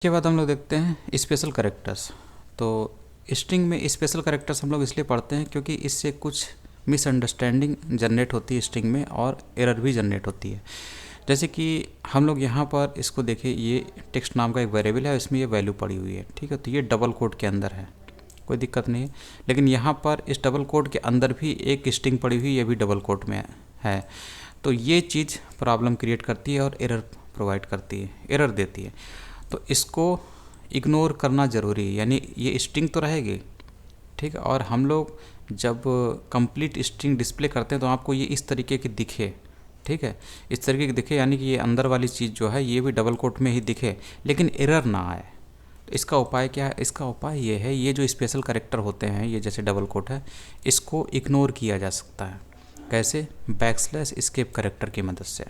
के बाद हम लोग देखते हैं स्पेशल कैरेक्टर्स। तो स्ट्रिंग में स्पेशल कैरेक्टर्स हम लोग इसलिए पढ़ते हैं क्योंकि इससे कुछ मिसअंडरस्टैंडिंग जनरेट होती है स्ट्रिंग में, और एरर भी जनरेट होती है। जैसे कि हम लोग यहाँ पर इसको देखें, ये टेक्स्ट नाम का एक वेरिएबल है, इसमें ये वैल्यू पड़ी हुई है, ठीक है। तो ये डबल कोड के अंदर है, कोई दिक्कत नहीं है। लेकिन यहाँ पर इस डबल कोड के अंदर भी एक स्ट्रिंग पड़ी हुई, ये भी डबल कोड में है। तो ये चीज़ प्रॉब्लम क्रिएट करती है और एरर प्रोवाइड करती है, एरर देती है। तो इसको इग्नोर करना ज़रूरी है, यानी ये स्ट्रिंग तो रहेगी, ठीक है। और हम लोग जब कंप्लीट स्ट्रिंग डिस्प्ले करते हैं तो आपको ये इस तरीके की दिखे, ठीक है, इस तरीके की दिखे, यानी कि ये अंदर वाली चीज़ जो है ये भी डबल कोट में ही दिखे, लेकिन एरर ना आए। तो इसका उपाय क्या है? इसका उपाय ये है, ये जो स्पेशल कैरेक्टर होते हैं, ये जैसे डबल कोट है, इसको इग्नोर किया जा सकता है। कैसे? बैकस्लैश एस्केप कैरेक्टर की मदद से,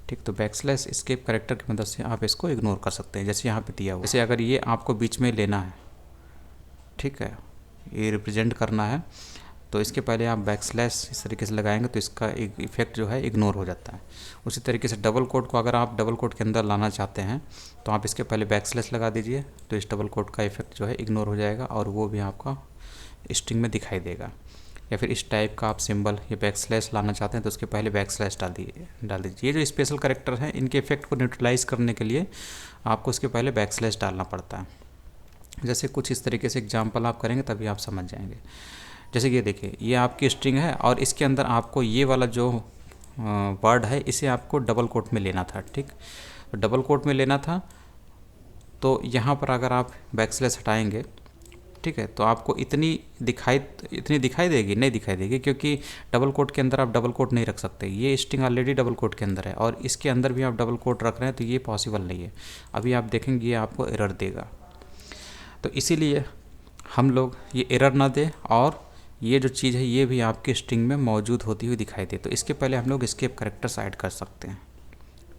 ठीक। तो बैकस्लैश एस्केप कैरेक्टर की मदद से आप इसको इग्नोर कर सकते हैं, जैसे यहाँ पे दिया हुआ। जैसे अगर ये आपको बीच में लेना है, ठीक है, ये रिप्रेजेंट करना है, तो इसके पहले आप बैकस्लैश इस तरीके से लगाएंगे तो इसका एक इफेक्ट जो है इग्नोर हो जाता है। उसी तरीके से डबल कोट को अगर आप डबल कोट के अंदर लाना चाहते हैं तो आप इसके पहले बैकस्लैश लगा दीजिए, तो इस डबल कोट का इफेक्ट जो है इग्नोर हो जाएगा और वो भी आपका स्ट्रिंग में दिखाई देगा। या फिर इस टाइप का आप सिंबल या बैकस्लैश लाना चाहते हैं तो उसके पहले बैकस्लैश डाल दीजिए। ये जो स्पेशल कैरेक्टर हैं, इनके इफेक्ट को न्यूट्रलाइज करने के लिए आपको उसके पहले बैकस्लैश डालना पड़ता है। जैसे कुछ इस तरीके से एग्जांपल आप करेंगे तभी आप समझ जाएंगे। जैसे कि ये देखिए, ये आपकी स्ट्रिंग है और इसके अंदर आपको ये वाला जो वर्ड है इसे आपको डबल कोट में लेना था, ठीक। तो डबल कोट में लेना था, तो यहाँ पर अगर आप बैकस्लैश हटाएंगे, ठीक है, तो आपको इतनी दिखाई देगी? नहीं दिखाई देगी, क्योंकि डबल कोट के अंदर आप डबल कोट नहीं रख सकते। ये स्ट्रिंग ऑलरेडी डबल कोट के अंदर है और इसके अंदर भी आप डबल कोट रख रहे हैं, तो ये पॉसिबल नहीं है। अभी आप देखेंगे ये आपको एरर देगा। तो इसीलिए हम लोग ये एरर ना दे और ये जो चीज़ है ये भी आपके स्ट्रिंग में मौजूद होती हुई दिखाई दे, तो इसके पहले हम लोग एस्केप कैरेक्टर्स ऐड कर सकते हैं,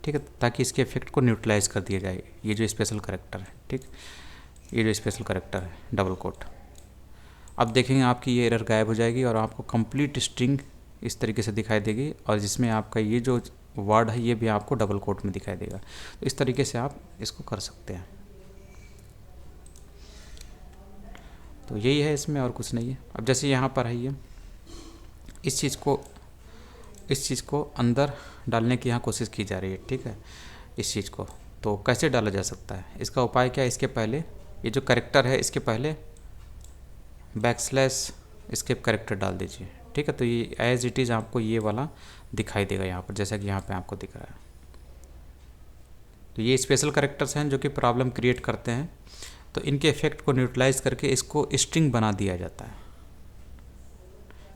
ठीक है, ताकि इसके इफेक्ट को न्यूट्रलाइज कर दिया जाए। ये जो स्पेशल कैरेक्टर है, ठीक, ये जो स्पेशल कैरेक्टर है डबल कोट, अब देखेंगे आपकी ये एरर गायब हो जाएगी और आपको कंप्लीट स्ट्रिंग इस तरीके से दिखाई देगी, और जिसमें आपका ये जो वर्ड है ये भी आपको डबल कोट में दिखाई देगा। तो इस तरीके से आप इसको कर सकते हैं। तो यही है इसमें, और कुछ नहीं है। अब जैसे यहाँ पर है ये, इस चीज़ को अंदर डालने की यहाँ कोशिश की जा रही है, ठीक है, इस चीज़ को। तो कैसे डाला जा सकता है? इसका उपाय क्या है? इसके पहले ये जो कैरेक्टर है इसके पहले बैकस्लैश एस्केप कैरेक्टर डाल दीजिए, ठीक है। तो ये एज इट इज़ आपको ये वाला दिखाई देगा यहाँ पर, जैसा कि यहाँ पे आपको दिख रहा है। तो ये स्पेशल कैरेक्टर्स हैं जो कि प्रॉब्लम क्रिएट करते हैं, तो इनके इफेक्ट को न्यूट्रलाइज करके इसको स्ट्रिंग बना दिया जाता है।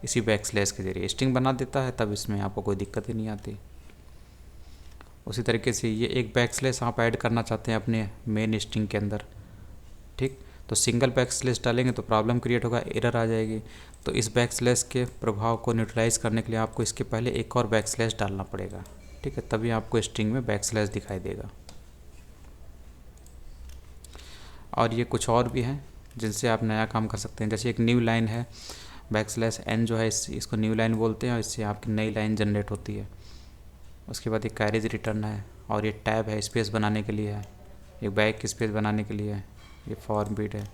इसी बैकस्लैश के जरिए स्ट्रिंग बना देता है, तब इसमें आपको कोई दिक्कत ही नहीं आती। उसी तरीके से ये एक बैकस्लैश आप ऐड करना चाहते हैं अपने मेन स्ट्रिंग के अंदर, ठीक, तो सिंगल बैकस्लैश डालेंगे तो प्रॉब्लम क्रिएट होगा, एरर आ जाएगी। तो इस बैकस्लैश के प्रभाव को न्यूट्रलाइज करने के लिए आपको इसके पहले एक और बैकस्लैश डालना पड़ेगा, ठीक है, तभी आपको स्ट्रिंग में बैकस्लैश दिखाई देगा। और ये कुछ और भी हैं जिनसे आप नया काम कर सकते हैं। जैसे एक न्यू लाइन है, बैकस्लैश एन जो है इसको न्यू लाइन बोलते हैं, और इससे आपकी नई लाइन जनरेट होती है। उसके बाद एक कैरेज रिटर्न है, और ये टैब है स्पेस बनाने के लिए है, एक बैक स्पेस बनाने के लिए है, ये फॉर्म बीट है।